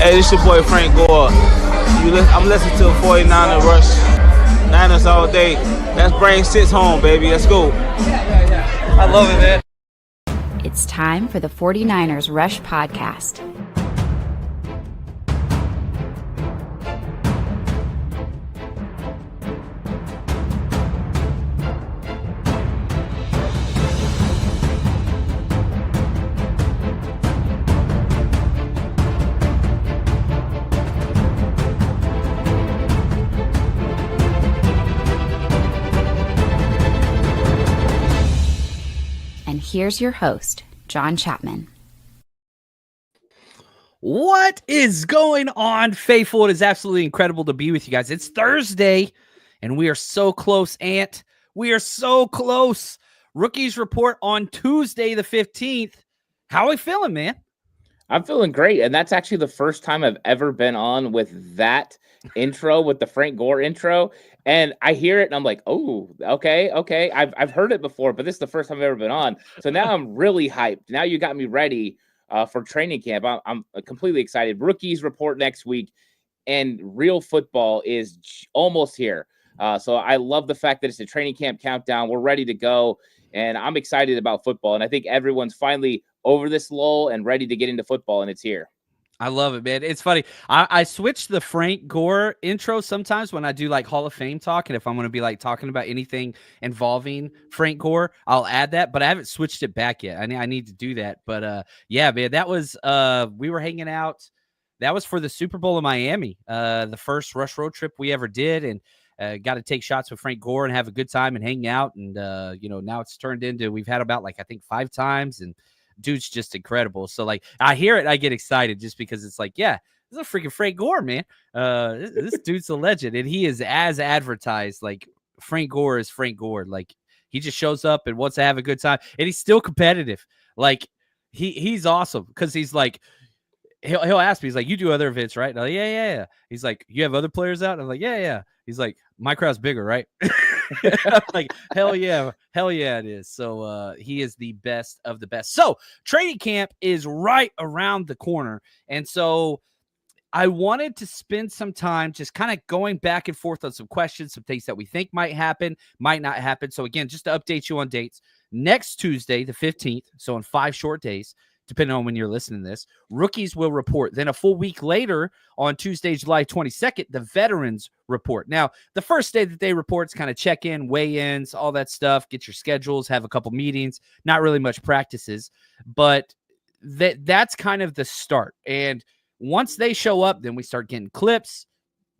Hey, this your boy Frank Gore. I'm listening to 49er Rush. Niners all day. Let's bring 6 home, baby. Let's go. Yeah. I love it, man. It's time for the 49ers Rush podcast. And here's your host, John Chapman. What is going on, faithful? It is absolutely incredible to be with you guys. It's Thursday, and we are so close, Ant. We are so close. Rookies report on Tuesday the 15th. How are we feeling, man? I'm feeling great, and that's actually the first time I've ever been on with that intro, with the Frank Gore intro. And I hear it, and I'm like, oh, okay. I've heard it before, but this is the first time I've ever been on. So now I'm really hyped. Now you got me ready for training camp. I'm completely excited. Rookies report next week, and real football is almost here. So I love the fact that it's a training camp countdown. We're ready to go, and I'm excited about football. And I think everyone's finally over this lull and ready to get into football, and it's here. I love it, man. It's funny. I switch the Frank Gore intro sometimes when I do like Hall of Fame talk. And if I'm going to be like talking about anything involving Frank Gore, I'll add that. But I haven't switched it back yet. I need to do that. But yeah, man, that was we were hanging out. That was for the Super Bowl in Miami, the first Rush road trip we ever did. And got to take shots with Frank Gore and have a good time and hang out. And, now it's turned into we've had about like, I think 5 times. And dude's just incredible. So like I hear it, I get excited just because it's like, yeah, this is a freaking Frank Gore, man. This dude's a legend, and he is as advertised. Like Frank Gore is Frank Gore. Like he just shows up and wants to have a good time, and he's still competitive. Like he's awesome because he's like he'll ask me, he's like, you do other events, right? And I'm like, yeah. He's like, you have other players out? And I'm like, yeah. He's like, my crowd's bigger, right? I'm like, hell yeah, it is. So he is the best of the best. So training camp is right around the corner. And so I wanted to spend some time just kind of going back and forth on some questions, some things that we think might happen, might not happen. So again, just to update you on dates, next Tuesday, the 15th, so in 5 short days, depending on when you're listening to this, rookies will report. Then a full week later, on Tuesday, July 22nd, the veterans report. Now, the first day that they report is kind of check-in, weigh-ins, all that stuff, get your schedules, have a couple meetings, not really much practices, but that's kind of the start. And once they show up, then we start getting clips.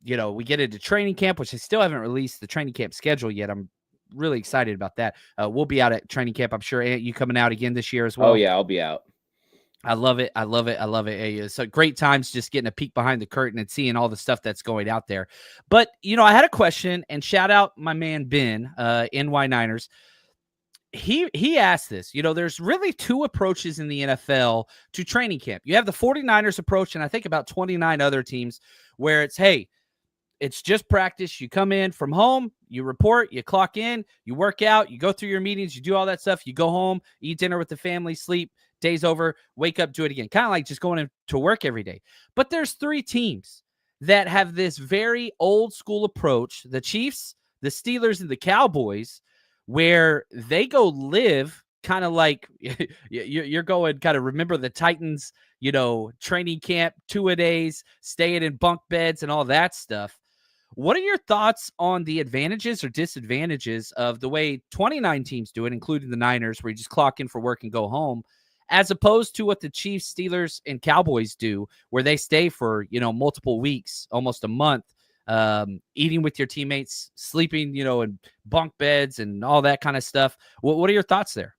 We get into training camp, which I still haven't released the training camp schedule yet. I'm really excited about that. We'll be out at training camp, I'm sure. Ant, you coming out again this year as well? Oh, yeah, I'll be out. I love it. Hey, so great times just getting a peek behind the curtain and seeing all the stuff that's going out there. But, I had a question, and shout out my man, Ben, NY Niners. He asked this, there's really 2 approaches in the NFL to training camp. You have the 49ers approach, and I think about 29 other teams where it's, hey, it's just practice. You come in from home, you report, you clock in, you work out, you go through your meetings, you do all that stuff, you go home, eat dinner with the family, sleep, day's over, wake up, do it again. Kind of like just going to work every day. But there's 3 teams that have this very old school approach, the Chiefs, the Steelers, and the Cowboys, where they go live kind of like you're going kind of remember the Titans, training camp, 2-a-days, staying in bunk beds and all that stuff. What are your thoughts on the advantages or disadvantages of the way 29 teams do it, including the Niners, where you just clock in for work and go home, as opposed to what the Chiefs, Steelers, and Cowboys do, where they stay for, multiple weeks, almost a month, eating with your teammates, sleeping, in bunk beds and all that kind of stuff. What are your thoughts there?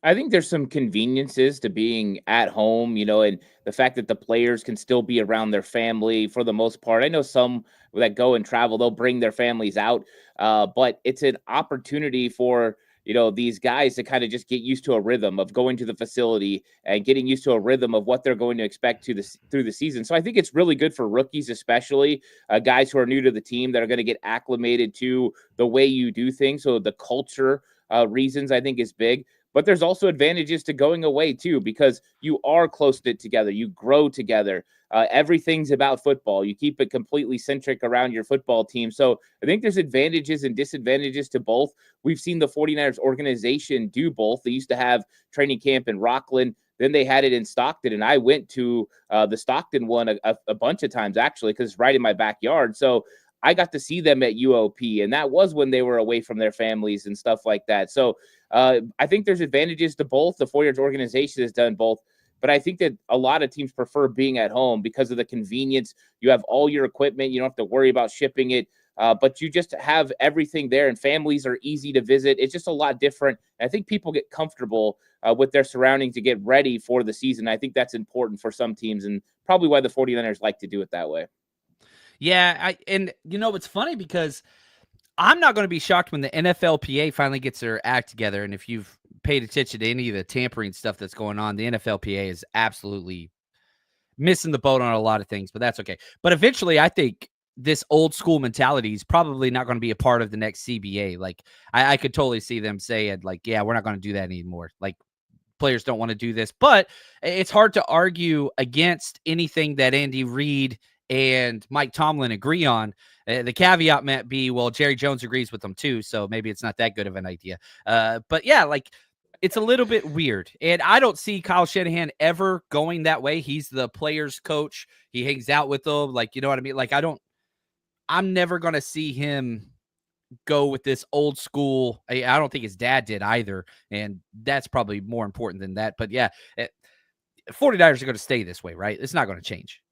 I think there's some conveniences to being at home, and the fact that the players can still be around their family for the most part. I know some that go and travel, they'll bring their families out, but it's an opportunity for these guys to kind of just get used to a rhythm of going to the facility and getting used to a rhythm of what they're going to expect through the season. So I think it's really good for rookies, especially guys who are new to the team that are going to get acclimated to the way you do things. So the culture reasons I think is big. but there's also advantages to going away too, because you are close knit together. You grow together. Everything's about football. You keep it completely centric around your football team. So I think there's advantages and disadvantages to both. We've seen the 49ers organization do both. They used to have training camp in Rockland. Then they had it in Stockton, and I went to the Stockton one a bunch of times, actually, because it's right in my backyard. So I got to see them at UOP, and that was when they were away from their families and stuff like that. So I think there's advantages to both. The 49ers organization has done both. But I think that a lot of teams prefer being at home because of the convenience. You have all your equipment. You don't have to worry about shipping it. But you just have everything there, and families are easy to visit. It's just a lot different. And I think people get comfortable with their surroundings to get ready for the season. I think that's important for some teams, and probably why the 49ers like to do it that way. Yeah, and it's funny because I'm not going to be shocked when the NFLPA finally gets their act together. And if you've paid attention to any of the tampering stuff that's going on, the NFLPA is absolutely missing the boat on a lot of things, but that's okay. But eventually, I think this old school mentality is probably not going to be a part of the next CBA. Like, I could totally see them saying, like, yeah, we're not going to do that anymore. Like, players don't want to do this, but it's hard to argue against anything that Andy Reid and Mike Tomlin agree on. The caveat might be, well, Jerry Jones agrees with them too, so maybe it's not that good of an idea. But yeah, like, it's a little bit weird, and I don't see Kyle Shanahan ever going that way. He's the players' coach. He hangs out with them, like, you know what I mean? Like, I'm never going to see him go with this old school. I don't think his dad did either, and that's probably more important than that. But yeah, 49ers are going to stay this way, right? It's not going to change.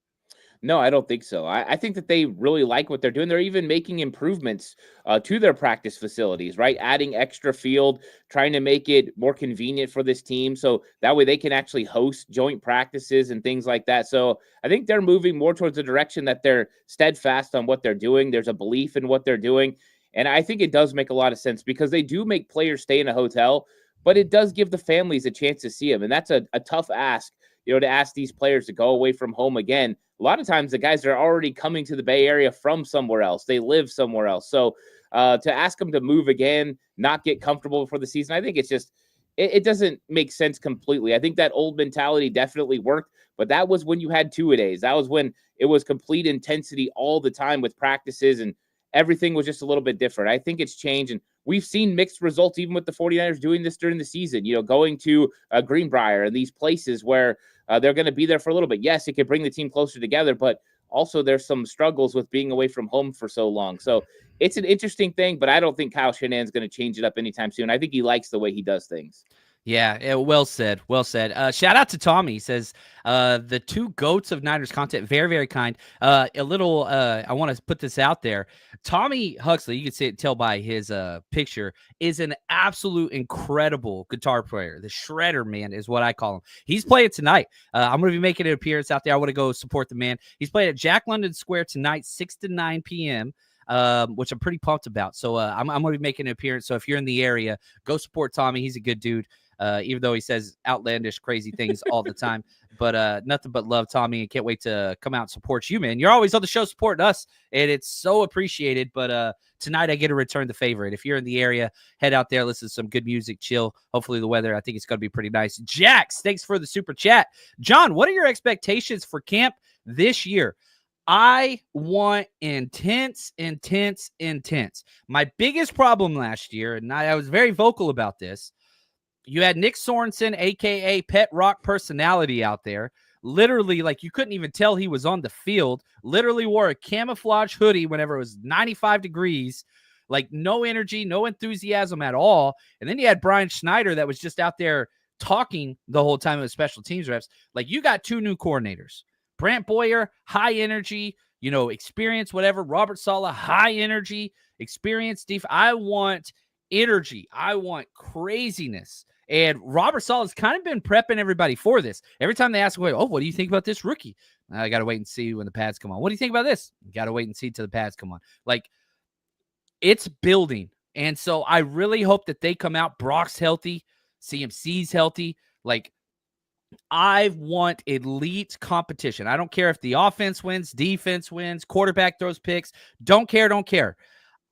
No, I don't think so. I think that they really like what they're doing. They're even making improvements to their practice facilities, right? Adding extra field, trying to make it more convenient for this team. So that way they can actually host joint practices and things like that. So I think they're moving more towards the direction that they're steadfast on what they're doing. There's a belief in what they're doing. And I think it does make a lot of sense because they do make players stay in a hotel, but it does give the families a chance to see them. And that's a tough ask, to ask these players to go away from home again. A lot of times the guys are already coming to the Bay Area from somewhere else. They live somewhere else. So to ask them to move again, not get comfortable for the season, I think it's just, it doesn't make sense completely. I think that old mentality definitely worked, but that was when you had 2-a-days. That was when it was complete intensity all the time with practices, and everything was just a little bit different. I think it's changed, and we've seen mixed results even with the 49ers doing this during the season, going to Greenbrier and these places where they're going to be there for a little bit. Yes, it could bring the team closer together, but also there's some struggles with being away from home for so long. So it's an interesting thing, but I don't think Kyle Shanahan's going to change it up anytime soon. I think he likes the way he does things. Yeah, well said. Well said. Shout out to Tommy. He says, the two goats of Niners content, very, very kind. I want to put this out there. Tommy Huxley, you can tell by his picture, is an absolute incredible guitar player. The shredder man is what I call him. He's playing tonight. I'm going to be making an appearance out there. I want to go support the man. He's playing at Jack London Square tonight, 6 to 9 p.m., which I'm pretty pumped about. So I'm going to be making an appearance. So if you're in the area, go support Tommy. He's a good dude. Even though he says outlandish, crazy things all the time. But nothing but love, Tommy, and can't wait to come out and support you, man. You're always on the show supporting us, and it's so appreciated. But tonight I get to return the favor. And if you're in the area, head out there, listen to some good music, chill. Hopefully the weather, I think it's going to be pretty nice. Jax, thanks for the super chat. John, what are your expectations for camp this year? I want intense. My biggest problem last year, and I was very vocal about this, you had Nick Sorensen, a.k.a. Pet Rock Personality out there. Literally, like, you couldn't even tell he was on the field. Literally wore a camouflage hoodie whenever it was 95 degrees. Like, no energy, no enthusiasm at all. And then you had Brian Schneider that was just out there talking the whole time with special teams reps. Like, you got two new coordinators. Brant Boyer, high energy, experience, whatever. Robert Saleh, high energy, experience. I want energy. I want craziness. And Robert Saleh has kind of been prepping everybody for this. Every time they ask, what do you think about this rookie? I got to wait and see when the pads come on. What do you think about this? Got to wait and see till the pads come on. Like, it's building. And so I really hope that they come out. Brock's healthy. CMC's healthy. Like, I want elite competition. I don't care if the offense wins, defense wins, quarterback throws picks. Don't care.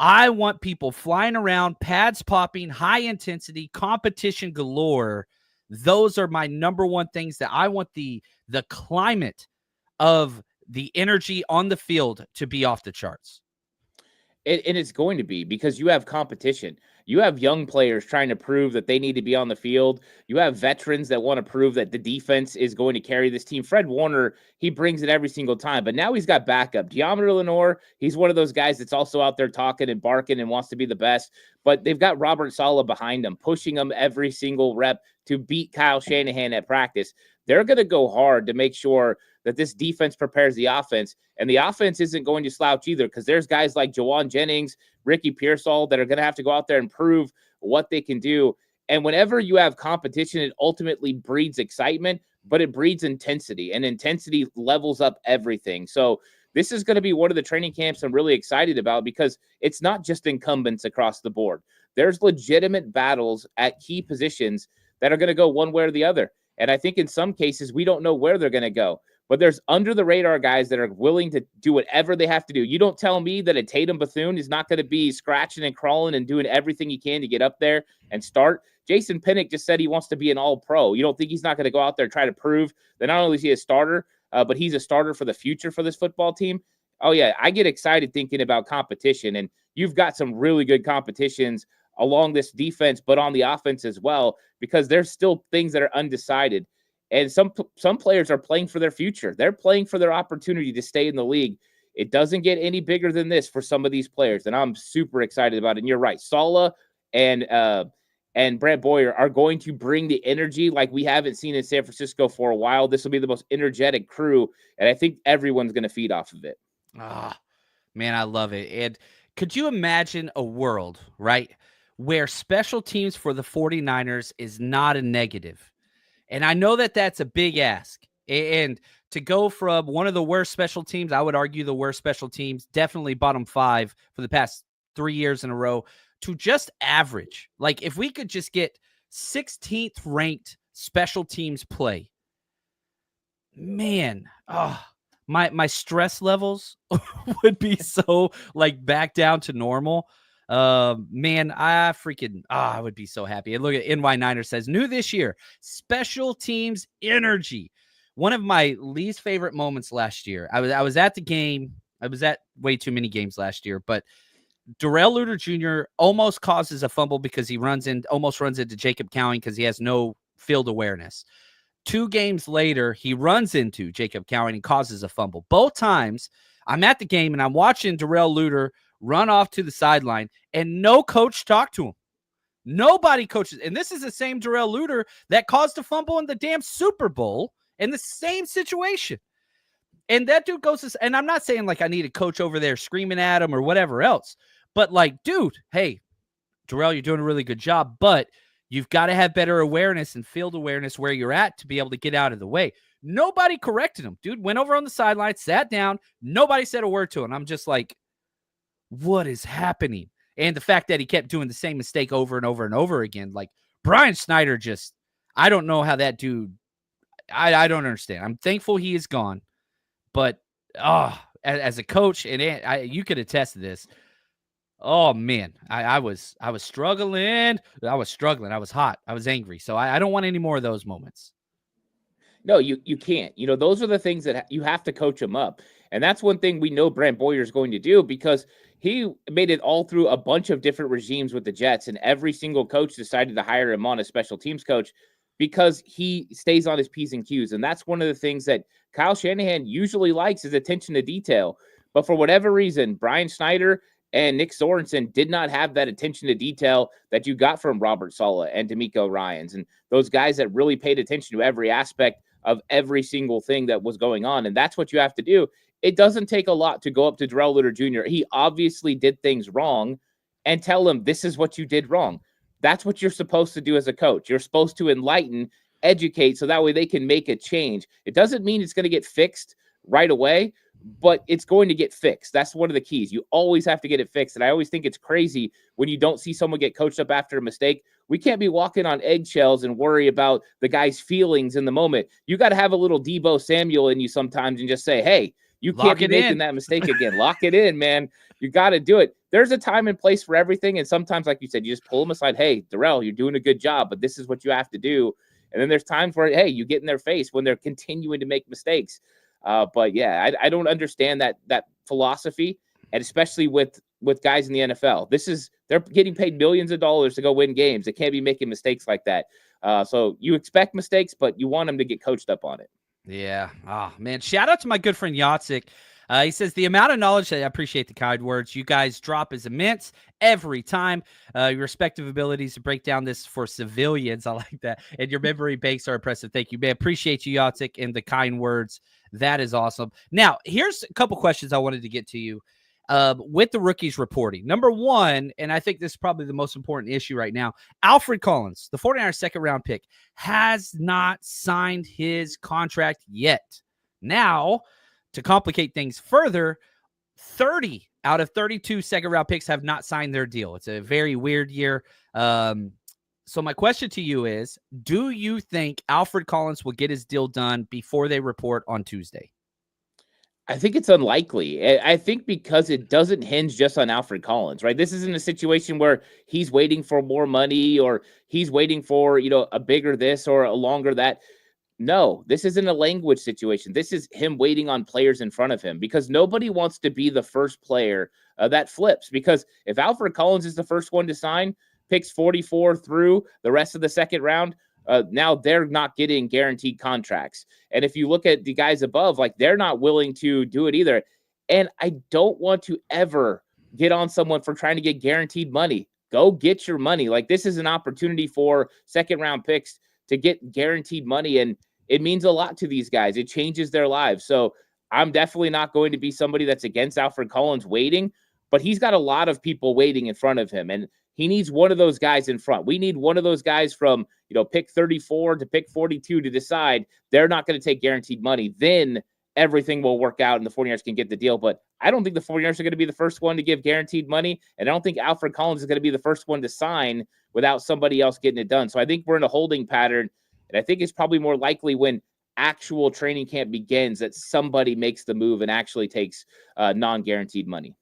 I want people flying around, pads popping, high intensity, competition galore. Those are my number one things that I want the climate of the energy on the field to be off the charts. And it's going to be because you have competition. You have young players trying to prove that they need to be on the field. You have veterans that want to prove that the defense is going to carry this team. Fred Warner, he brings it every single time, but now he's got backup. Deommodore Lenoir, he's one of those guys that's also out there talking and barking and wants to be the best, but they've got Robert Saleh behind them, pushing them every single rep to beat Kyle Shanahan at practice. They're going to go hard to make sure that this defense prepares the offense, and the offense isn't going to slouch either because there's guys like Jawan Jennings, Ricky Pearsall that are going to have to go out there and prove what they can do. And whenever you have competition, it ultimately breeds excitement, but it breeds intensity, and intensity levels up everything. So this is going to be one of the training camps I'm really excited about because it's not just incumbents across the board. There's legitimate battles at key positions that are going to go one way or the other. And I think in some cases, we don't know where they're going to go. But there's under the radar guys that are willing to do whatever they have to do. You don't tell me that a Tatum Bethune is not going to be scratching and crawling and doing everything he can to get up there and start. Jason Pinnock just said he wants to be an all-pro. You don't think he's not going to go out there and try to prove that not only is he a starter, but he's a starter for the future for this football team? Oh, yeah, I get excited thinking about competition, and you've got some really good competitions along this defense, but on the offense as well, because there's still things that are undecided. And some players are playing for their future. They're playing for their opportunity to stay in the league. It doesn't get any bigger than this for some of these players, and I'm super excited about it. And you're right, Saleh and Brant Boyer are going to bring the energy like we haven't seen in San Francisco for a while. This will be the most energetic crew, and I think everyone's going to feed off of it. Ah, man, I love it. And could you imagine a world, right, where special teams for the 49ers is not a negative? And I know that that's a big ask. And to go from one of the worst special teams, I would argue the worst special teams, definitely bottom 5 for the past 3 years in a row, to just average. Like if we could just get 16th ranked special teams play, man, my stress levels would be so like back down to normal. Man, I would be so happy. And look at NY Niner says, new this year, special teams energy. One of my least favorite moments last year. I was at the game. I was at way too many games last year, but Darrell Luter Jr. almost causes a fumble because he almost runs into Jacob Cowing because he has no field awareness. 2 games later, he runs into Jacob Cowing and causes a fumble. Both times, I'm at the game and I'm watching Darrell Luter run off to the sideline, and no coach talked to him. Nobody coaches. And this is the same Darrell Luter that caused a fumble in the damn Super Bowl in the same situation. And that dude goes, and I'm not saying like I need a coach over there screaming at him or whatever else, but like, dude, hey, Darrell, you're doing a really good job, but you've got to have better awareness and field awareness where you're at to be able to get out of the way. Nobody corrected him. Dude went over on the sideline, sat down. Nobody said a word to him. I'm just like, what is happening? And the fact that he kept doing the same mistake over and over and over again, like Brian Snyder I don't know how that dude, I don't understand. I'm thankful he is gone, but as a coach, and you could attest to this. Oh man, I was struggling. I was hot. I was angry. So I don't want any more of those moments. No, you can't. You know, those are the things that you have to coach them up. And that's one thing we know Brant Boyer is going to do because he made it all through a bunch of different regimes with the Jets, and every single coach decided to hire him on as special teams coach because he stays on his P's and Q's. And that's one of the things that Kyle Shanahan usually likes is attention to detail. But for whatever reason, Brian Snyder and Nick Sorensen did not have that attention to detail that you got from Robert Saleh and DeMeco Ryans and those guys that really paid attention to every aspect of every single thing that was going on. And that's what you have to do. It doesn't take a lot to go up to Darrell Luter Jr. He obviously did things wrong and tell him this is what you did wrong. That's what you're supposed to do as a coach. You're supposed to enlighten, educate, so that way they can make a change. It doesn't mean it's going to get fixed right away, but it's going to get fixed. That's one of the keys. You always have to get it fixed. And I always think it's crazy when you don't see someone get coached up after a mistake. We can't be walking on eggshells and worry about the guy's feelings in the moment. You got to have a little Debo Samuel in you sometimes and just say, hey, you can't be making that mistake again. Lock it in, man. You got to do it. there's a time and place for everything. And sometimes, like you said, you just pull them aside. Hey, Darrell, you're doing a good job, but this is what you have to do. And then there's times where, hey, you get in their face when they're continuing to make mistakes. But yeah, I don't understand that philosophy, and especially with guys in the NFL. They're getting paid millions of dollars to go win games. They can't be making mistakes like that. So you expect mistakes, but you want them to get coached up on it. Yeah. Oh, man. Shout out to my good friend Yatsik. He says, the amount of knowledge, I appreciate the kind words, you guys drop is immense every time. Your respective abilities to break down this for civilians, I like that. And your memory banks are impressive. Thank you, man. Appreciate you, Yatsik, and the kind words. That is awesome. Now, here's a couple questions I wanted to get to you with the rookies reporting. Number one, and I think this is probably the most important issue right now, Alfred Collins, the 49ers second-round pick, has not signed his contract yet. Now, to complicate things further, 30 out of 32 second-round picks have not signed their deal. It's a very weird year. So my question to you is, do you think Alfred Collins will get his deal done before they report on Tuesday? I think it's unlikely. I think because it doesn't hinge just on Alfred Collins, right? This isn't a situation where he's waiting for more money or he's waiting for, a bigger this or a longer that. No, this isn't a language situation. This is him waiting on players in front of him, because nobody wants to be the first player that flips. Because if Alfred Collins is the first one to sign, picks 44 through the rest of the second round, now they're not getting guaranteed contracts. And if you look at the guys above, like, they're not willing to do it either. And I don't want to ever get on someone for trying to get guaranteed money. Go get your money. Like, this is an opportunity for second round picks to get guaranteed money. And it means a lot to these guys. It changes their lives. So I'm definitely not going to be somebody that's against Alfred Collins waiting, but he's got a lot of people waiting in front of him. And he needs one of those guys in front. We need one of those guys from, pick 34 to pick 42 to decide they're not going to take guaranteed money. Then everything will work out and the 49ers can get the deal. But I don't think the 49ers are going to be the first one to give guaranteed money. And I don't think Alfred Collins is going to be the first one to sign without somebody else getting it done. So I think we're in a holding pattern. And I think it's probably more likely when actual training camp begins that somebody makes the move and actually takes non-guaranteed money.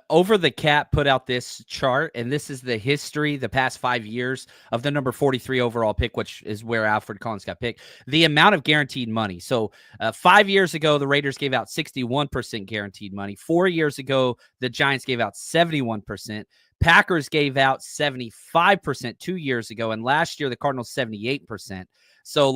Over the Cap put out this chart, and this is the history, the past 5 years of the number 43 overall pick, which is where Alfred Collins got picked. The amount of guaranteed money. So 5 years ago, the Raiders gave out 61% guaranteed money. 4 years ago, the Giants gave out 71%. Packers gave out 75% 2 years ago, and last year the Cardinals 78%. So,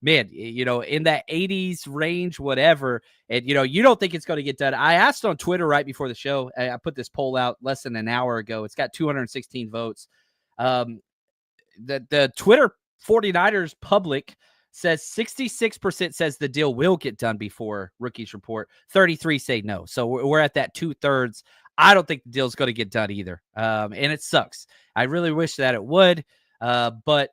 man, in that 80s range, whatever, and you don't think it's going to get done. I asked on Twitter right before the show. I put this poll out less than an hour ago. It's got 216 votes. The Twitter 49ers public says 66% says the deal will get done before rookies report. 33 say no. So we're at that 2/3. I don't think the deal's going to get done either. And it sucks. I really wish that it would. But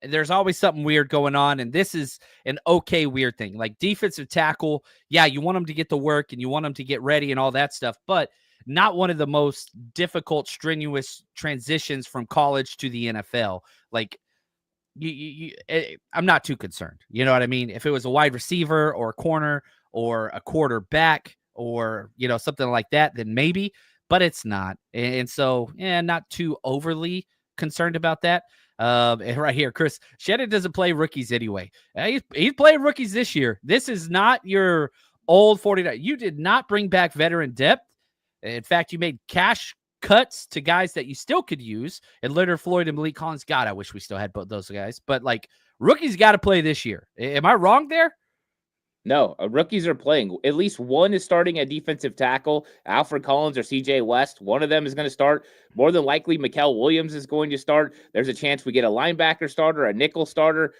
there's always something weird going on. And this is an okay weird thing. Like defensive tackle. Yeah, you want them to get to work and you want them to get ready and all that stuff. But not one of the most difficult, strenuous transitions from college to the NFL. Like, I'm not too concerned. You know what I mean? If it was a wide receiver or a corner or a quarterback or, something like that, then maybe, but it's not. And so, not too overly concerned about that. And right here, Chris, Shannon doesn't play rookies anyway. He's playing rookies this year. This is not your old 49. You did not bring back veteran depth. In fact, you made cash cuts to guys that you still could use, and Leonard Floyd and Malik Collins. God, I wish we still had both those guys. But rookies got to play this year. Am I wrong there? No, rookies are playing. At least one is starting at defensive tackle, Alfred Collins or CJ West. One of them is going to start. More than likely, Mikael Williams is going to start. There's a chance we get a linebacker starter, a nickel starter.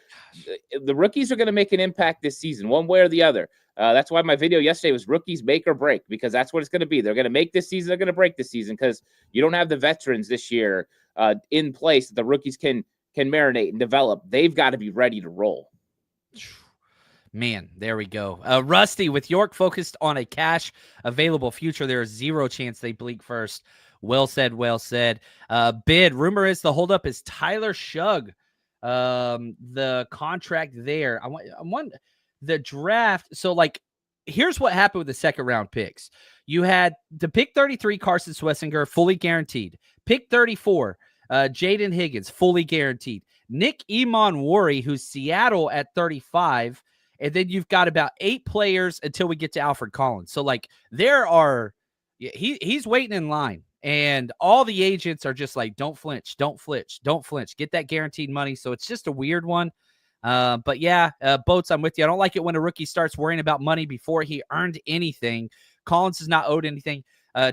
The rookies are going to make an impact this season, one way or the other. That's why my video yesterday was rookies make or break, because that's what it's going to be. They're going to make this season. They're going to break this season, because you don't have the veterans this year in place that the rookies can marinate and develop. They've got to be ready to roll. Man, there we go. Rusty, with York focused on a cash available future, there is zero chance they blink first. Well said, well said. Bid, rumor is the holdup is Tyler Shugg. The contract there. I want the draft. So here's what happened with the second round picks. You had the pick 33, Carson Swessinger, fully guaranteed. Pick 34, Jaden Higgins, fully guaranteed. Nick Eamon-Wari, who's Seattle at 35. And then you've got about 8 players until we get to Alfred Collins. So, like, he's waiting in line. And all the agents are just like, don't flinch, don't flinch, don't flinch. Get that guaranteed money. So it's just a weird one. But yeah, Boats, I'm with you. I don't like it when a rookie starts worrying about money before he earned anything. Collins is not owed anything.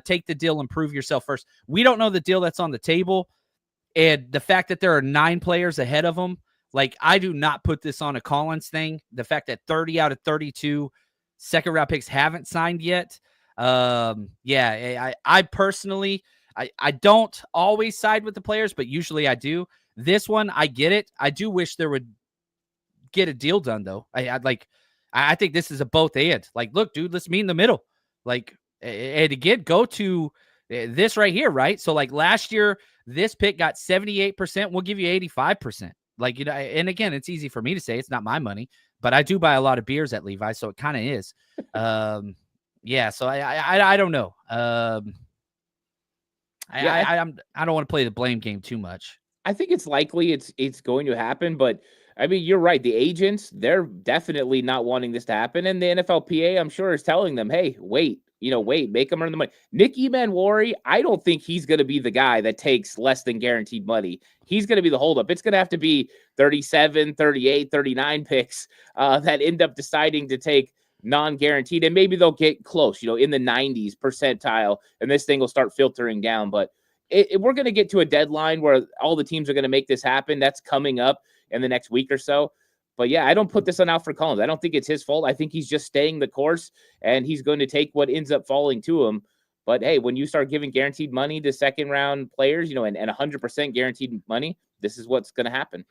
Take the deal and prove yourself first. We don't know the deal that's on the table. And the fact that there are 9 players ahead of him, like, I do not put this on a Collins thing. The fact that 30 out of 32 second round picks haven't signed yet. I personally, I don't always side with the players, but usually I do. This one, I get it. I do wish there would get a deal done, though. I think this is a both and. Like, look, dude, let's meet in the middle. Like, and again, go to this right here, right? So, like, last year, this pick got 78%. We'll give you 85%. Like, you know, and again, it's easy for me to say. It's not my money, but I do buy a lot of beers at Levi's, so it kind of is. Yeah, so I don't know. I don't want to play the blame game too much. I think it's likely it's going to happen, but I mean, you're right. The agents, they're definitely not wanting this to happen. And the NFLPA, I'm sure, is telling them, hey, wait, make them earn the money. Nick Eamon-Wari, I don't think he's going to be the guy that takes less than guaranteed money. He's going to be the holdup. It's going to have to be 37, 38, 39 picks that end up deciding to take non-guaranteed. And maybe they'll get close, in the 90s percentile, and this thing will start filtering down. But we're going to get to a deadline where all the teams are going to make this happen. That's coming up in the next week or so. But yeah, I don't put this on Alfred Collins. I don't think it's his fault. I think he's just staying the course, and he's going to take what ends up falling to him. But hey, when you start giving guaranteed money to second round players, and 100% guaranteed money, this is what's going to happen.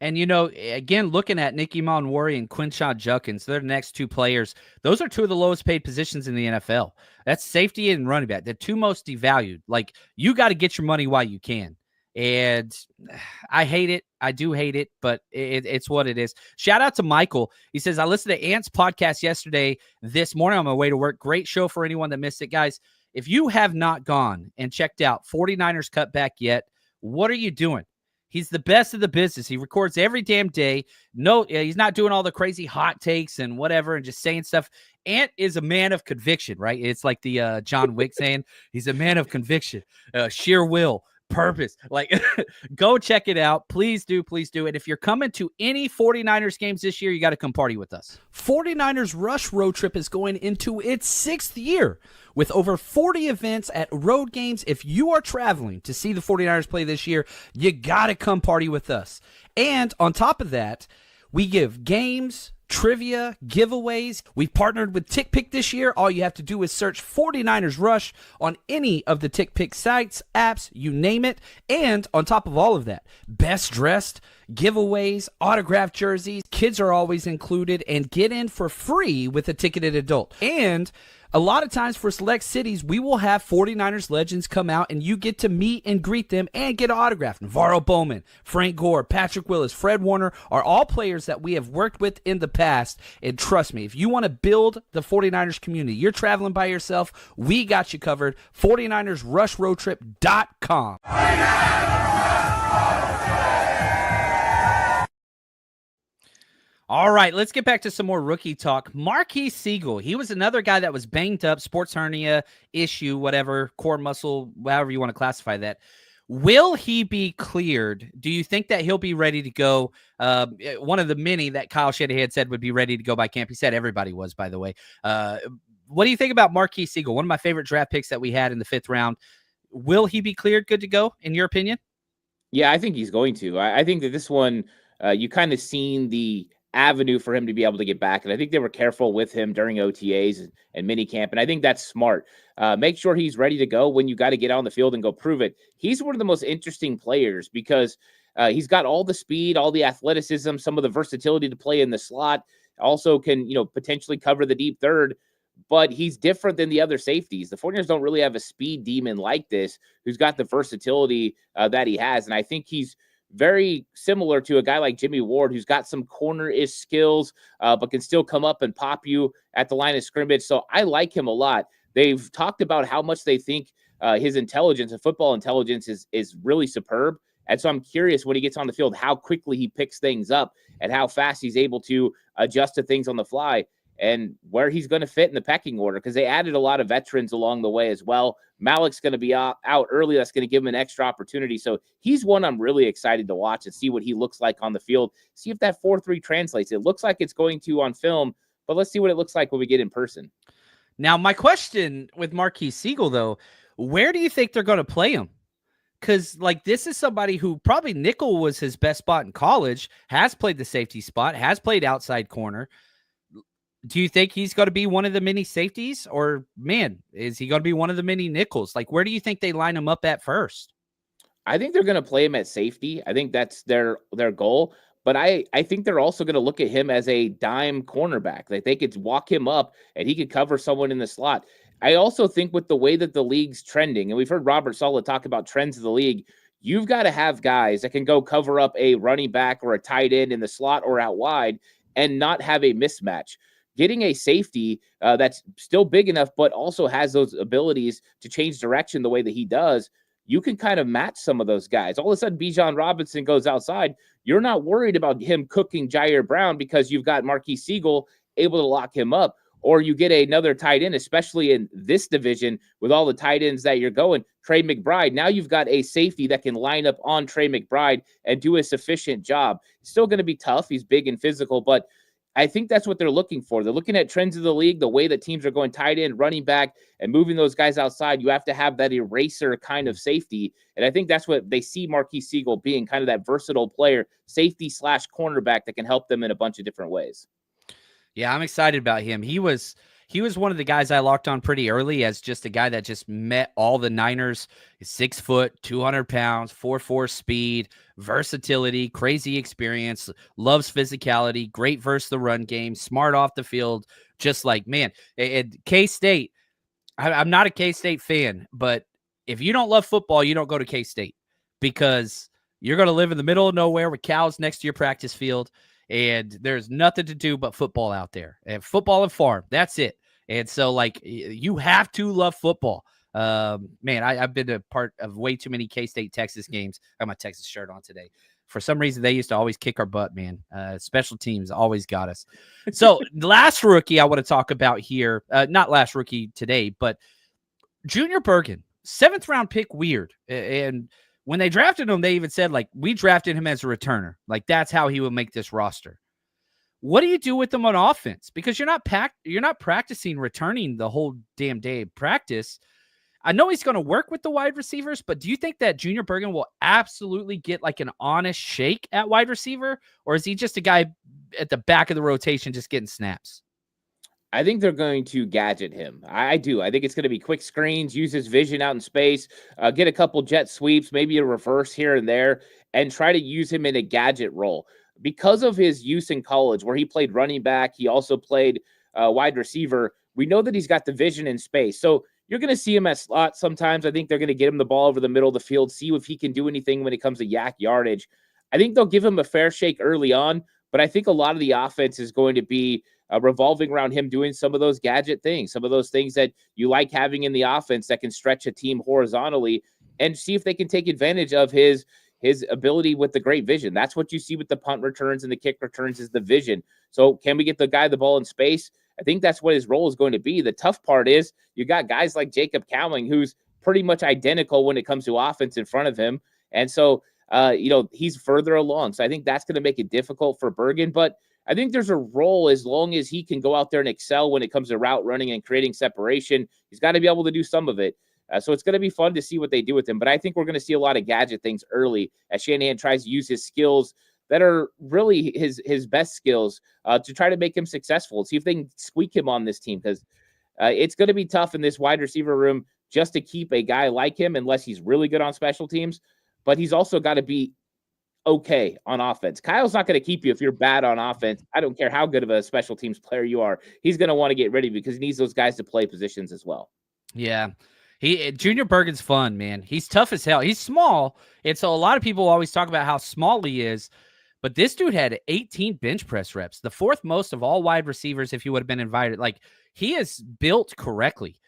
And, again, looking at Nick Eamon-Wari and Quinshon Judkins, they're the next 2 players. Those are 2 of the lowest paid positions in the NFL. That's safety and running back. The 2 most devalued. Like, you got to get your money while you can. And I hate it. I do hate it, but it's what it is. Shout out to Michael. He says, I listened to Ant's podcast yesterday this morning on my way to work. Great show for anyone that missed it. Guys, if you have not gone and checked out 49ers Cutback yet, what are you doing? He's the best of the business. He records every damn day. No, he's not doing all the crazy hot takes and whatever and just saying stuff. Ant is a man of conviction, right? It's like the John Wick saying he's a man of conviction, sheer will, purpose. Like, go check it out. Please do. Please do. And if you're coming to any 49ers games this year, you got to come party with us. 49ers Rush Road Trip is going into its 6th year with over 40 events at road games. If you are traveling to see the 49ers play this year, you got to come party with us. And on top of that, we give games, trivia, giveaways. We've partnered with TickPick this year. All you have to do is search 49ers Rush on any of the TickPick sites, apps, you name it. And on top of all of that, best dressed, giveaways, autographed jerseys, kids are always included, and get in for free with a ticketed adult. And a lot of times for select cities, we will have 49ers legends come out and you get to meet and greet them and get an autograph. Navarro Bowman, Frank Gore, Patrick Willis, Fred Warner are all players that we have worked with in the past. And trust me, if you want to build the 49ers community, you're traveling by yourself, we got you covered. 49ersRushRoadTrip.com. All right, let's get back to some more rookie talk. Marquise Seagull, he was another guy that was banged up, sports hernia issue, whatever, core muscle, however you want to classify that. Will he be cleared? Do you think that he'll be ready to go? One of the many that Kyle Shanahan said would be ready to go by camp. He said everybody was, by the way. What do you think about Marquise Seagull? One of my favorite draft picks that we had in the 5th round. Will he be cleared, good to go, in your opinion? Yeah, I think he's going to. I think that this one, you kind of seen the avenue for him to be able to get back. And I think they were careful with him during OTAs and minicamp. And I think that's smart. Make sure he's ready to go when you got to get on the field and go prove it. He's one of the most interesting players because he's got all the speed, all the athleticism, some of the versatility to play in the slot, also can, potentially cover the deep third, but he's different than the other safeties. The 49ers don't really have a speed demon like this who's got the versatility that he has. And I think he's very similar to a guy like Jimmy Ward, who's got some corner-ish skills, but can still come up and pop you at the line of scrimmage. So I like him a lot. They've talked about how much they think his intelligence and football intelligence is really superb. And so I'm curious when he gets on the field, how quickly he picks things up and how fast he's able to adjust to things on the fly and where he's going to fit in the pecking order, because they added a lot of veterans along the way as well. Malik's going to be out early. That's going to give him an extra opportunity. So he's one I'm really excited to watch and see what he looks like on the field. See if that 4-3 translates. It looks like it's going to on film, but let's see what it looks like when we get in person. Now, my question with Marquise Seagull, though, where do you think they're going to play him? Because, like, this is somebody who probably nickel was his best spot in college, has played the safety spot, has played outside corner. Do you think he's going to be one of the many safeties, or, man, is he going to be one of the many nickels? Like, where do you think they line him up at first? I think they're going to play him at safety. I think that's their goal. But I think they're also going to look at him as a dime cornerback. Like, they could walk him up and he could cover someone in the slot. I also think with the way that the league's trending, and we've heard Robert Saleh talk about trends of the league, you've got to have guys that can go cover up a running back or a tight end in the slot or out wide and not have a mismatch. Getting a safety that's still big enough, but also has those abilities to change direction the way that he does, you can kind of match some of those guys. All of a sudden, Bijan Robinson goes outside. You're not worried about him cooking Jair Brown because you've got Marquise Seagull able to lock him up. Or you get another tight end, especially in this division with all the tight ends that you're going, Trey McBride. Now you've got a safety that can line up on Trey McBride and do a sufficient job. It's still going to be tough. He's big and physical, but I think that's what they're looking for. They're looking at trends of the league, the way that teams are going tight end, running back, and moving those guys outside. You have to have that eraser kind of safety. And I think that's what they see Marquise Seagull being, kind of that versatile player, safety / cornerback that can help them in a bunch of different ways. Yeah, I'm excited about him. He was one of the guys I locked on pretty early as just a guy that just met all the Niners. 6 foot, 200 pounds, 4.4 speed, versatility, crazy experience, loves physicality, great versus the run game, smart off the field. Just like, man, at K-State, I'm not a K-State fan, but if you don't love football, you don't go to K-State, because you're going to live in the middle of nowhere with cows next to your practice field, and there's nothing to do but football out there, and football and farm. That's it. And so, like, you have to love football. Man, I've been a part of way too many K-State Texas games. I have my Texas shirt on today. For some reason, they used to always kick our butt, man. Special teams always got us. So last rookie I want to talk about here, not last rookie today, but Junior Bergen, 7th round pick, weird. And when they drafted him, they even said, like, we drafted him as a returner. Like, that's how he will make this roster. What do you do with them on offense? Because you're not practicing returning the whole damn day of practice. I know he's going to work with the wide receivers, but do you think that Junior Bergen will absolutely get like an honest shake at wide receiver? Or is he just a guy at the back of the rotation just getting snaps? I think they're going to gadget him. I do. I think it's going to be quick screens, use his vision out in space, get a couple jet sweeps, maybe a reverse here and there, and try to use him in a gadget role. Because of his use in college, where he played running back, he also played wide receiver, we know that he's got the vision in space. So you're going to see him at slot sometimes. I think they're going to get him the ball over the middle of the field, see if he can do anything when it comes to yak yardage. I think they'll give him a fair shake early on, but I think a lot of the offense is going to be revolving around him doing some of those gadget things, some of those things that you like having in the offense that can stretch a team horizontally, and see if they can take advantage of his ability with the great vision. That's what you see with the punt returns and the kick returns, is the vision. So can we get the guy the ball in space? I think that's what his role is going to be. The tough part is you got guys like Jacob Cowling, who's pretty much identical when it comes to offense in front of him. And so, he's further along. So I think that's going to make it difficult for Bergen. But I think there's a role as long as he can go out there and excel when it comes to route running and creating separation. He's got to be able to do some of it. So it's going to be fun to see what they do with him. But I think we're going to see a lot of gadget things early as Shanahan tries to use his skills that are really his best skills to try to make him successful. See if they can squeak him on this team, because it's going to be tough in this wide receiver room just to keep a guy like him unless he's really good on special teams. But he's also got to be okay on offense. Kyle's not going to keep you if you're bad on offense. I don't care how good of a special teams player you are. He's going to want to get ready because he needs those guys to play positions as well. Yeah. Junior Bergen's fun, man. He's tough as hell. He's small, and so a lot of people always talk about how small he is. But this dude had 18 bench press reps, the fourth most of all wide receivers if he would have been invited. Like, he is built correctly.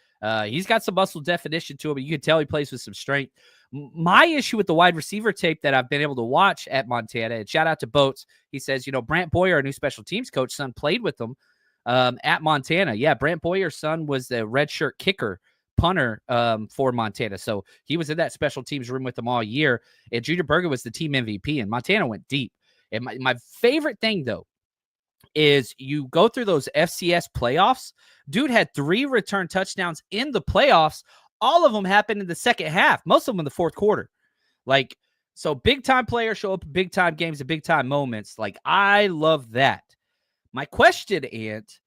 He's got some muscle definition to him, but you can tell he plays with some strength. My issue with the wide receiver tape that I've been able to watch at Montana, and shout out to Boats, he says, Brant Boyer, our new special teams coach, son, played with them at Montana. Yeah, Brant Boyer's son was the redshirt kicker, punter for Montana. So he was in that special teams room with them all year. And Junior Bergen was the team MVP, and Montana went deep. And my favorite thing, though, is you go through those FCS playoffs. Dude had 3 return touchdowns in the playoffs. All of them happened in the second half, most of them in the fourth quarter. Like, so big-time players show up in big-time games and big-time moments. Like, I love that. My question, Ant,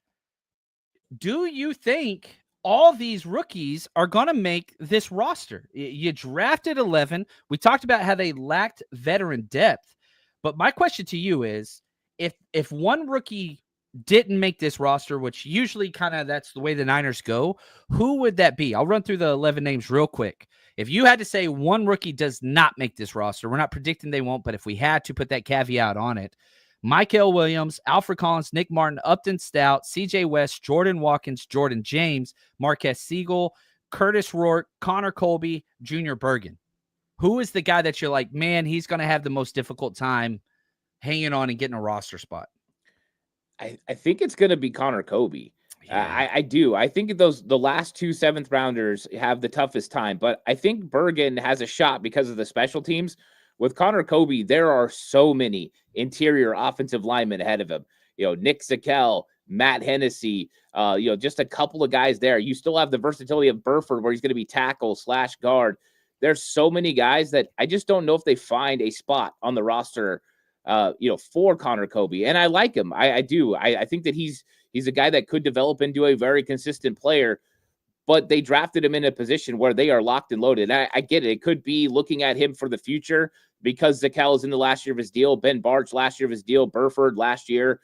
do you think all these rookies are going to make this roster? You drafted 11. We talked about how they lacked veteran depth. But my question to you is, if one rookie didn't make this roster, which usually kind of that's the way the Niners go, who would that be? I'll run through the 11 names real quick. If you had to say one rookie does not make this roster, we're not predicting they won't, but if we had to put that caveat on it, Michael Williams, Alfred Collins, Nick Martin, Upton Stout, CJ West, Jordan Watkins, Jordan James, Marquez Seagull, Curtis Rourke, Connor Colby, Junior Bergen. Who is the guy that you're like, man, he's going to have the most difficult time hanging on and getting a roster spot? I think it's going to be Connor Colby. Yeah. I do. I think the last 2 7th rounders have the toughest time, but I think Bergen has a shot because of the special teams. With Connor Colby, there are so many interior offensive linemen ahead of him. Nick Seagull, Matt Hennessy, just a couple of guys there. You still have the versatility of Burford, where he's going to be tackle / guard. There's so many guys that I just don't know if they find a spot on the roster, for Connor Colby. And I like him. I do. I think that he's a guy that could develop into a very consistent player, but they drafted him in a position where they are locked and loaded. I get it. It could be looking at him for the future because Seagull is in the last year of his deal. Ben Barch last year of his deal. Burford last year.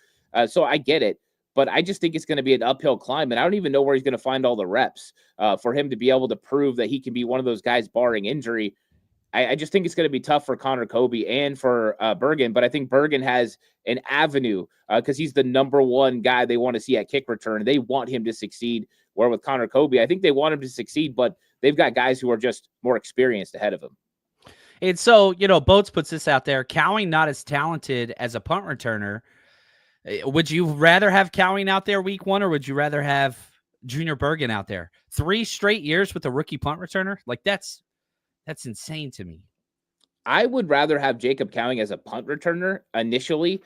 So I get it. But I just think it's going to be an uphill climb, and I don't even know where he's going to find all the reps for him to be able to prove that he can be one of those guys barring injury. I just think it's going to be tough for Connor Colby and for Bergen, but I think Bergen has an avenue because he's the number one guy they want to see at kick return. They want him to succeed, where with Connor Colby, I think they want him to succeed, but they've got guys who are just more experienced ahead of him. And so, Boats puts this out there, Cowing not as talented as a punt returner. Would you rather have Cowing out there week 1, or would you rather have Junior Bergen out there? 3 straight years with a rookie punt returner? Like, that's insane to me. I would rather have Jacob Cowing as a punt returner initially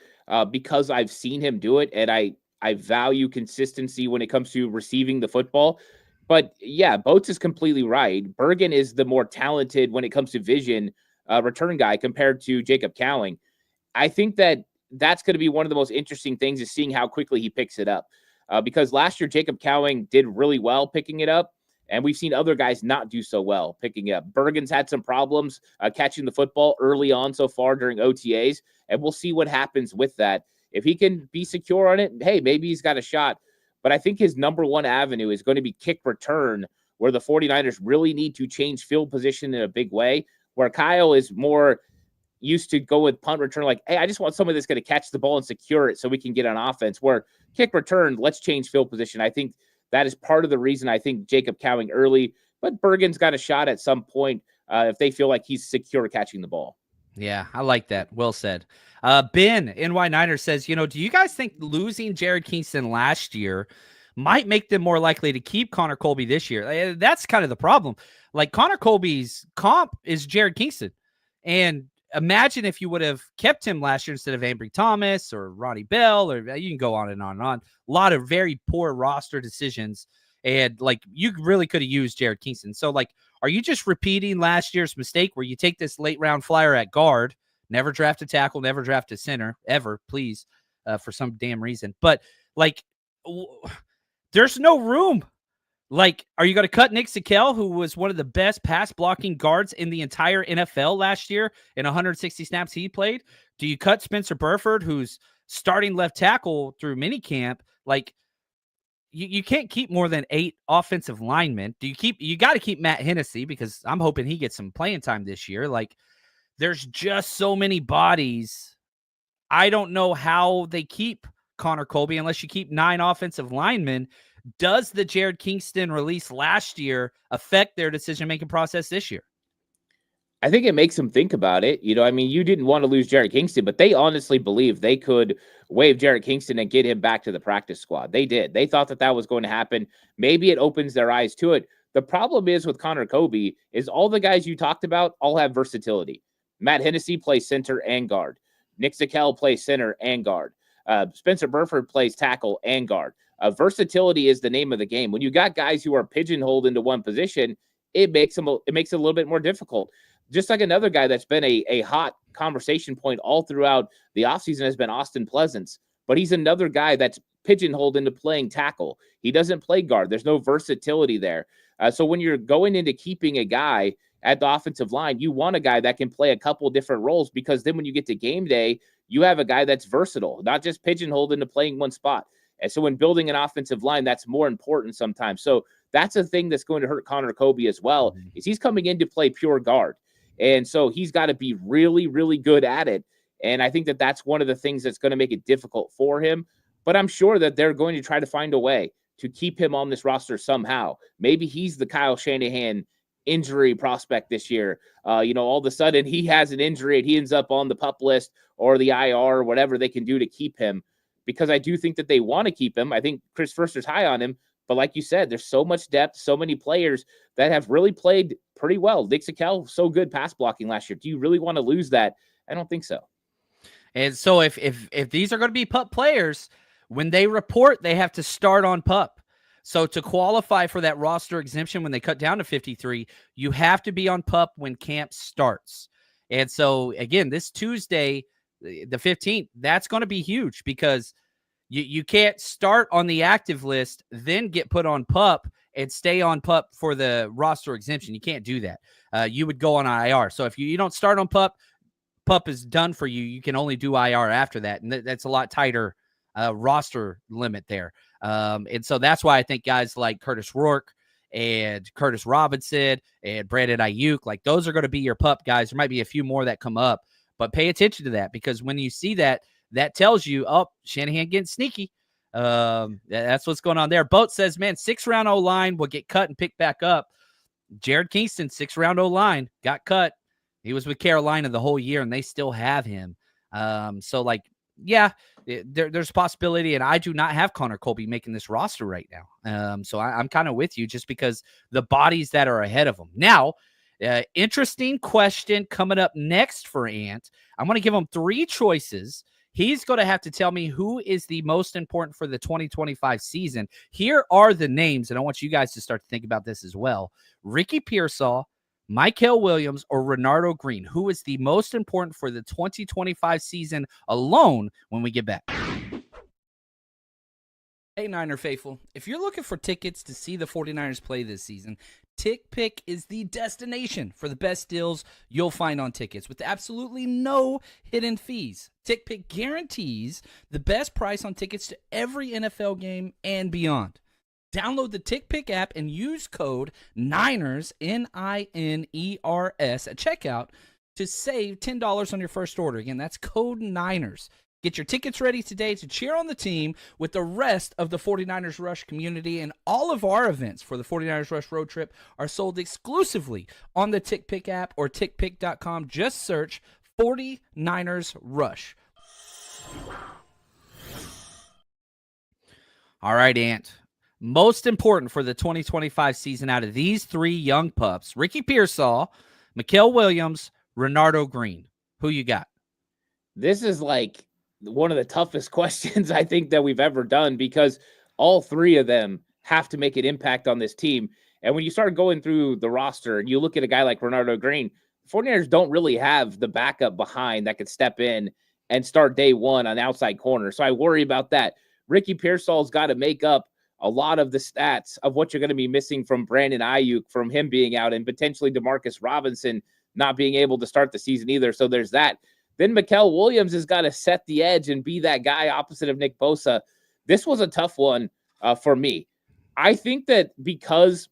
because I've seen him do it, and I value consistency when it comes to receiving the football. But yeah, Boats is completely right. Bergen is the more talented when it comes to vision return guy compared to Jacob Cowing. I think that's going to be one of the most interesting things is seeing how quickly he picks it up. Because last year, Jacob Cowing did really well picking it up, and we've seen other guys not do so well picking it up. Bergen's had some problems catching the football early on so far during OTAs, and we'll see what happens with that. If he can be secure on it, hey, maybe he's got a shot. But I think his number one avenue is going to be kick return, where the 49ers really need to change field position in a big way, where Kyle is more used to go with punt return, like, hey, I just want somebody that's going to catch the ball and secure it so we can get on offense, where kick return, let's change field position. I think that is part of the reason I think Jacob Cowing early, but Bergen's got a shot at some point if they feel like he's secure catching the ball. Yeah, I like that. Well said. Ben, NY Niner says, do you guys think losing Jared Kingston last year might make them more likely to keep Connor Colby this year? That's kind of the problem. Like, Connor Colby's comp is Jared Kingston. And imagine if you would have kept him last year instead of Ambry Thomas or Ronnie Bell, or you can go on and on and on. A lot of very poor roster decisions. And like, you really could have used Jared Kingston. So like, are you just repeating last year's mistake where you take this late round flyer at guard, never draft a tackle, never draft a center ever, please, for some damn reason. But like, there's no room. Like, are you going to cut Nick Seagull, who was one of the best pass blocking guards in the entire NFL last year in 160 snaps he played? Do you cut Spencer Burford, who's starting left tackle through minicamp? Like, you can't keep more than 8 offensive linemen. You got to keep Matt Hennessy because I'm hoping he gets some playing time this year. Like, there's just so many bodies. I don't know how they keep Connor Colby unless you keep 9 offensive linemen. Does the Jared Kingston release last year affect their decision-making process this year? I think it makes them think about it. I mean, you didn't want to lose Jared Kingston, but they honestly believed they could waive Jared Kingston and get him back to the practice squad. They did. They thought that was going to happen. Maybe it opens their eyes to it. The problem is with Connor Colby is all the guys you talked about all have versatility. Matt Hennessy plays center and guard. Nick Seagull plays center and guard. Spencer Burford plays tackle and guard. Versatility is the name of the game. When you got guys who are pigeonholed into one position, it makes it a little bit more difficult. Just like another guy that's been a hot conversation point all throughout the offseason has been Austin Pleasance, but he's another guy that's pigeonholed into playing tackle. He doesn't play guard. There's no versatility there. So when you're going into keeping a guy at the offensive line, you want a guy that can play a couple different roles, because then when you get to game day, you have a guy that's versatile, not just pigeonholed into playing one spot. And so when building an offensive line, that's more important sometimes. So that's a thing that's going to hurt Connor Colby as well, is he's coming in to play pure guard. And so he's got to be really, really good at it. And I think that that's one of the things that's going to make it difficult for him. But I'm sure that they're going to try to find a way to keep him on this roster somehow. Maybe he's the Kyle Shanahan injury prospect this year. All of a sudden he has an injury and he ends up on the PUP list or the IR or whatever they can do to keep him, because I do think that they want to keep him. I think Chris Foerster's high on him. But like you said, there's so much depth, so many players that have really played pretty well. Nick Seagull, so good pass blocking last year. Do you really want to lose that? I don't think so. And so if these are going to be PUP players, when they report, they have to start on PUP. So to qualify for that roster exemption when they cut down to 53, you have to be on PUP when camp starts. And so, again, this Tuesday, the 15th, that's going to be huge, because you can't start on the active list, then get put on PUP and stay on PUP for the roster exemption. You can't do that. You would go on IR. So if you don't start on PUP, PUP is done for you. You can only do IR after that. And that's a lot tighter roster limit there. And so that's why I think guys like Curtis Rourke and Curtis Robinson and Brandon Ayuk, like, those are going to be your PUP guys. There might be a few more that come up, but pay attention to that, because when you see that, that tells you, oh, Shanahan getting sneaky. That's what's going on there. Boat says, man, 6-round O-line will get cut and pick back up. Jared Kingston, 6-round O-line, got cut. He was with Carolina the whole year, and they still have him. So, like, yeah, there's a possibility, and I do not have Connor Colby making this roster right now. So I'm kind of with you, just because the bodies that are ahead of him. Now, interesting question coming up next for Ant. I'm going to give him 3 choices. He's going to have to tell me who is the most important for the 2025 season. Here are the names, and I want you guys to start to think about this as well. Ricky Pearsall, Mykel Williams, or Renardo Green. Who is the most important for the 2025 season alone when we get back? Hey, Niner faithful, if you're looking for tickets to see the 49ers play this season, TickPick is the destination for the best deals you'll find on tickets with absolutely no hidden fees. TickPick guarantees the best price on tickets to every NFL game and beyond. Download the TickPick app and use code NINERS, NINERS, at checkout to save $10 on your first order. Again, that's code NINERS. Get your tickets ready today to cheer on the team with the rest of the 49ers Rush community, and all of our events for the 49ers Rush road trip are sold exclusively on the TickPick app or tickpick.com. Just search 49ers Rush. All right, Ant. Most important for the 2025 season out of these 3 young pups: Ricky Pearsall, Mykel Williams, Renardo Green. Who you got? This is like one of the toughest questions I think that we've ever done, because all 3 of them have to make an impact on this team. And when you start going through the roster and you look at a guy like Renardo Green, the 49ers don't really have the backup behind that could step in and start day one on outside corner. So I worry about that. Ricky Pearsall's got to make up a lot of the stats of what you're going to be missing from Brandon Ayuk, from him being out, and potentially Demarcus Robinson not being able to start the season either. So there's that. Then Mykel Williams has got to set the edge and be that guy opposite of Nick Bosa. This was a tough one for me. I think that because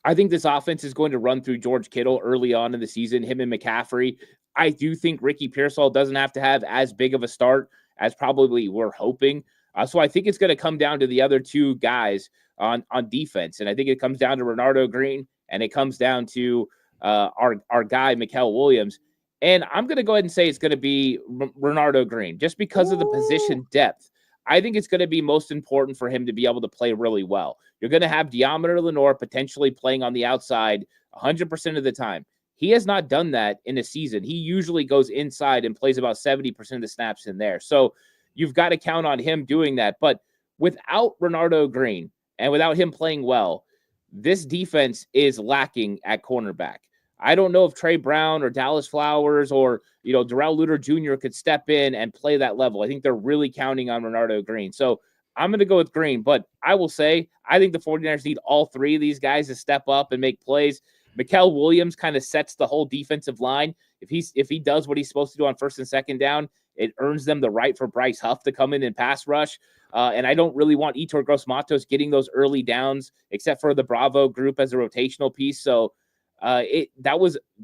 I think this offense is going to run through George Kittle early on in the season, him and McCaffrey. I do think Ricky Pearsall doesn't have to have as big of a start as probably we're hoping. So I think it's going to come down to the other two guys on defense. And I think it comes down to Renardo Green and it comes down to our guy, Mikael Williams. And I'm going to go ahead and say it's going to be Renardo Green just because of the position depth. I think it's going to be most important for him to be able to play really well. You're going to have Deommodore Lenoir potentially playing on the outside 100% of the time. He has not done that in a season. He usually goes inside and plays about 70% of the snaps in there. So you've got to count on him doing that. But without Renardo Green and without him playing well, this defense is lacking at cornerback. I don't know if Trey Brown or Dallas Flowers or, Darrell Luter Jr. could step in and play that level. I think they're really counting on Renardo Green. So I'm going to go with Green, but I will say I think the 49ers need all three of these guys to step up and make plays. Mikael Williams kind of sets the whole defensive line. If he does what he's supposed to do on first and second down, it earns them the right for Bryce Huff to come in and pass rush. And I don't really want Yetur Gross-Matos getting those early downs, except for the Bravo group as a rotational piece. So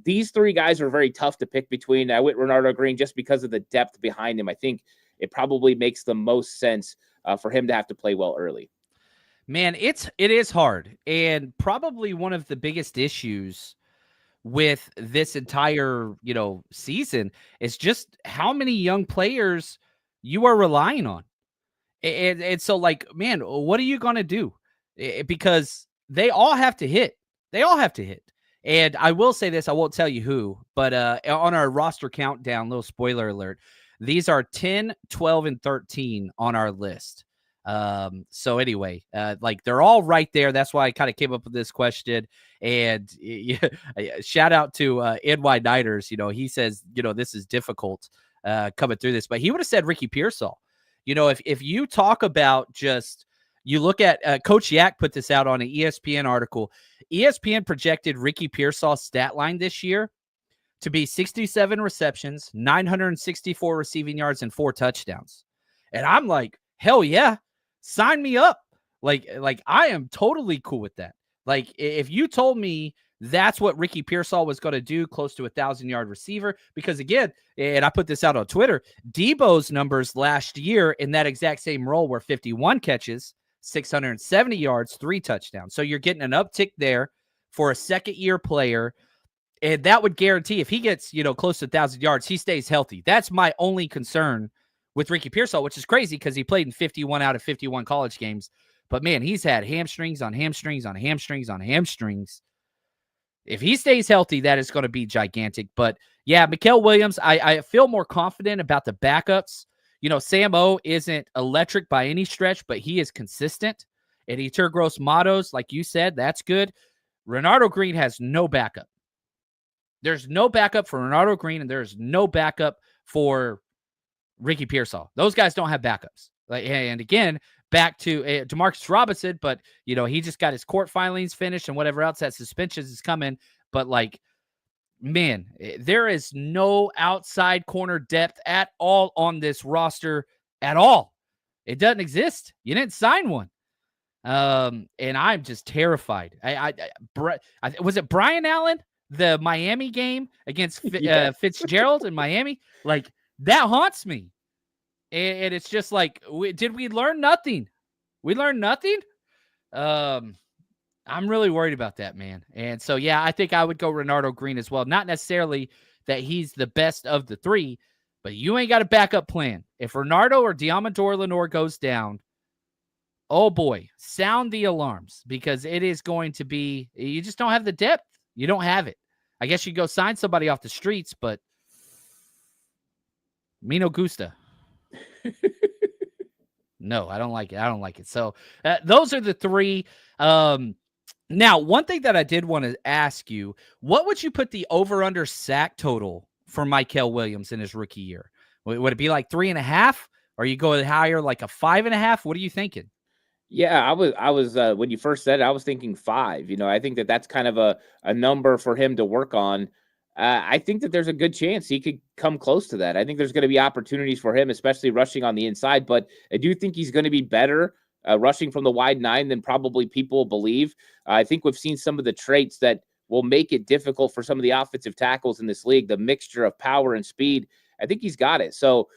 these three guys are very tough to pick between. I went Renardo Green just because of the depth behind him. I think it probably makes the most sense for him to have to play well early. Man, it is hard. And probably one of the biggest issues with this entire, season is just how many young players you are relying on. And so, man, what are you going to do? Because they all have to hit. They all have to hit. And I will say this, I won't tell you who, but on our roster countdown, little spoiler alert, these are 10, 12, and 13 on our list. So anyway, they're all right there. That's why I kind of came up with this question. And shout out to NY Niners. He says, this is difficult coming through this, but he would have said Ricky Pearsall. If you talk about just, you look at Coach Yak put this out on an ESPN article. ESPN projected Ricky Pearsall's stat line this year to be 67 receptions, 964 receiving yards, and 4 touchdowns. And I'm like, hell yeah. Sign me up. Like I am totally cool with that. Like if you told me that's what Ricky Pearsall was going to do, close to 1,000-yard receiver, because again, and I put this out on Twitter, Debo's numbers last year in that exact same role were 51 catches, 670 yards, 3 touchdowns. So you're getting an uptick there for a second-year player, and that would guarantee if he gets, close to 1,000 yards, he stays healthy. That's my only concern with Ricky Pearsall, which is crazy because he played in 51 out of 51 college games. But, man, he's had hamstrings on hamstrings on hamstrings on hamstrings. If he stays healthy, that is going to be gigantic. But, yeah, Mikael Williams, I feel more confident about the backups. Sam O isn't electric by any stretch, but he is consistent. And Yetur Gross-Matos, like you said, that's good. Renardo Green has no backup. There's no backup for Renardo Green, and there's no backup for Ricky Pearsall. Those guys don't have backups. And again, back to Demarcus Robinson, but he just got his court filings finished and whatever else, that suspensions is coming. But man, there is no outside corner depth at all on this roster at all. It doesn't exist. You didn't sign one. And I'm just terrified. Was it Brian Allen, the Miami game against Fitzgerald in Miami? That haunts me. And it's just did we learn nothing? We learned nothing? I'm really worried about that, man. And so, yeah, I think I would go Renardo Green as well. Not necessarily that he's the best of the three, but you ain't got a backup plan. If Renardo or Deommodore Lenoir goes down, oh boy, sound the alarms, because it is going to be, you just don't have the depth. You don't have it. I guess you go sign somebody off the streets, but me no gusta. No, I don't like it. I don't like it. So those are the three. Now, one thing that I did want to ask you, what would you put the over-under sack total for Mikael Williams in his rookie year? Would it be 3.5? Or you go higher, a 5.5? What are you thinking? Yeah, I was when you first said it, I was thinking 5. I think that's kind of a number for him to work on. I think that there's a good chance he could come close to that. I think there's going to be opportunities for him, especially rushing on the inside, but I do think he's going to be better rushing from the wide 9 than probably people believe. I think we've seen some of the traits that will make it difficult for some of the offensive tackles in this league, the mixture of power and speed. I think he's got it. So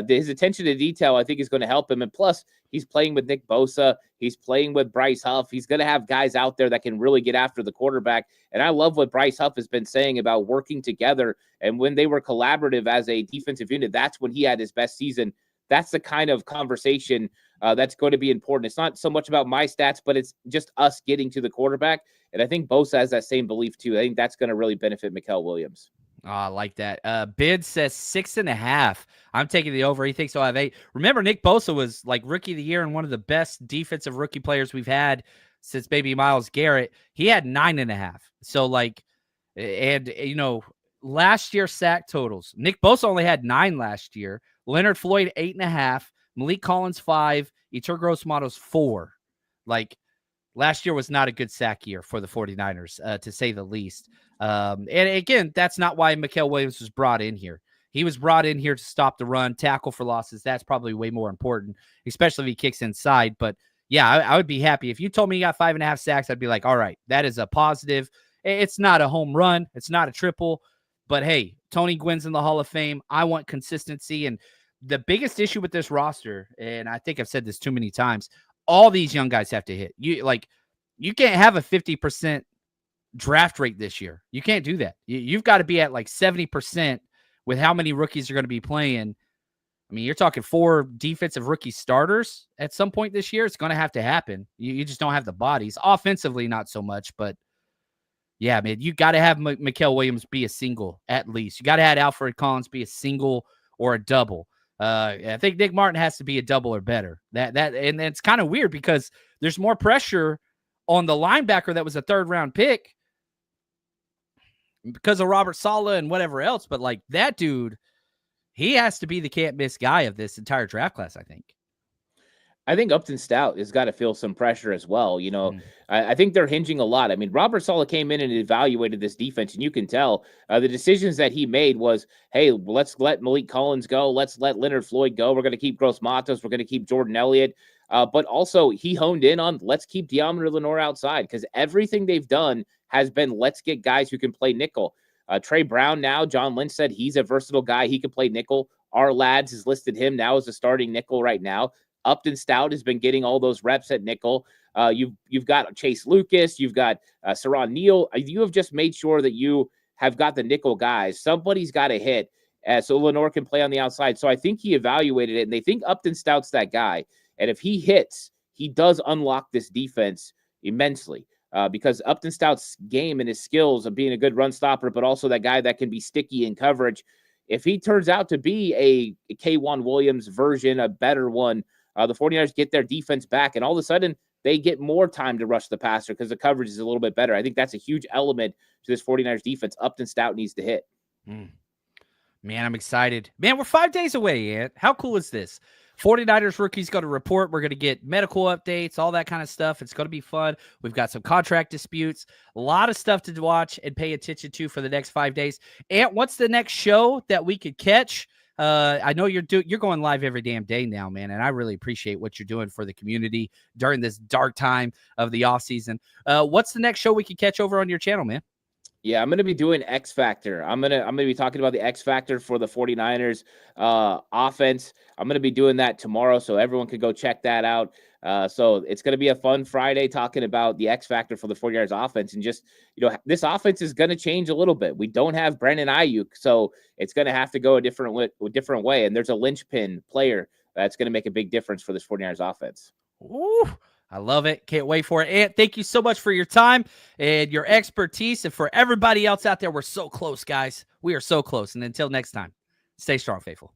his attention to detail, I think, is going to help him. And plus, he's playing with Nick Bosa. He's playing with Bryce Huff. He's going to have guys out there that can really get after the quarterback. And I love what Bryce Huff has been saying about working together. And when they were collaborative as a defensive unit, that's when he had his best season. That's the kind of conversation that's going to be important. It's not so much about my stats, but it's just us getting to the quarterback. And I think Bosa has that same belief too. I think that's going to really benefit Mikael Williams. Oh, I like that. Bid says 6.5. I'm taking the over. He thinks he'll have 8. Remember, Nick Bosa was like rookie of the year and one of the best defensive rookie players we've had since maybe Myles Garrett. He had 9.5. So last year sack totals. Nick Bosa only had 9 last year. Leonard Floyd 8.5. Malik Collins 5. Yetur Gross-Matos 4. Last year was not a good sack year for the 49ers, to say the least. And again, that's not why Mikael Williams was brought in here. He was brought in here to stop the run, tackle for losses. That's probably way more important, especially if he kicks inside. But yeah, I would be happy. If you told me he got 5.5 sacks, I'd be like, all right, that is a positive. It's not a home run. It's not a triple. But hey, Tony Gwynn's in the Hall of Fame. I want consistency. And the biggest issue with this roster, and I think I've said this too many times, all these young guys have to hit. You can't have a 50% draft rate this year. You can't do that. You've got to be at 70% with how many rookies are going to be playing. I mean, you're talking 4 defensive rookie starters at some point this year. It's going to have to happen. You just don't have the bodies. Offensively, not so much, but yeah, man, you got to have Mikael Williams be a single at least. You got to have Alfred Collins be a single or a double. I think Nick Martin has to be a double or better. And it's kind of weird because there's more pressure on the linebacker that was a 3rd-round pick because of Robert Saleh and whatever else. But that dude, he has to be the can't-miss guy of this entire draft class, I think. I think Upton Stout has got to feel some pressure as well. I think they're hinging a lot. I mean, Robert Saleh came in and evaluated this defense, and you can tell the decisions that he made was, hey, let's let Malik Collins go. Let's let Leonard Floyd go. We're going to keep Gross-Matos. We're going to keep Jordan Elliott. But also he honed in on let's keep Deommodore Lenoir outside because everything they've done has been let's get guys who can play nickel. Trey Brown now, John Lynch said he's a versatile guy. He can play nickel. Our Lads has listed him now as a starting nickel right now. Upton Stout has been getting all those reps at nickel. You've got Chase Lucas. You've got Saran Neal. You have just made sure that you have got the nickel guys. Somebody's got to hit so Lenoir can play on the outside. So I think he evaluated it, and they think Upton Stout's that guy. And if he hits, he does unlock this defense immensely because Upton Stout's game and his skills of being a good run stopper, but also that guy that can be sticky in coverage. If he turns out to be a K'Waun Williams version, a better one, the 49ers get their defense back, and all of a sudden they get more time to rush the passer because the coverage is a little bit better. I think that's a huge element to this 49ers defense. Upton Stout needs to hit. Man, I'm excited. Man, we're 5 days away, Ant. How cool is this? 49ers rookies going to report. We're going to get medical updates, all that kind of stuff. It's going to be fun. We've got some contract disputes, a lot of stuff to watch and pay attention to for the next 5 days. Ant, what's the next show that we could catch? I know you're going live every damn day now, man, and I really appreciate what you're doing for the community during this dark time of the off season. What's the next show we can catch over on your channel, man? Yeah, I'm going to be doing X Factor. I'm going to be talking about the X Factor for the 49ers offense. I'm going to be doing that tomorrow, so everyone can go check that out. So it's going to be a fun Friday talking about the X Factor for the 49ers offense. And just, this offense is going to change a little bit. We don't have Brandon Ayuk, so it's going to have to go a different way. And there's a linchpin player that's going to make a big difference for this 49ers offense. Ooh, I love it. Can't wait for it. Ant, thank you so much for your time and your expertise. And for everybody else out there, we're so close, guys. We are so close. And until next time, stay strong, faithful.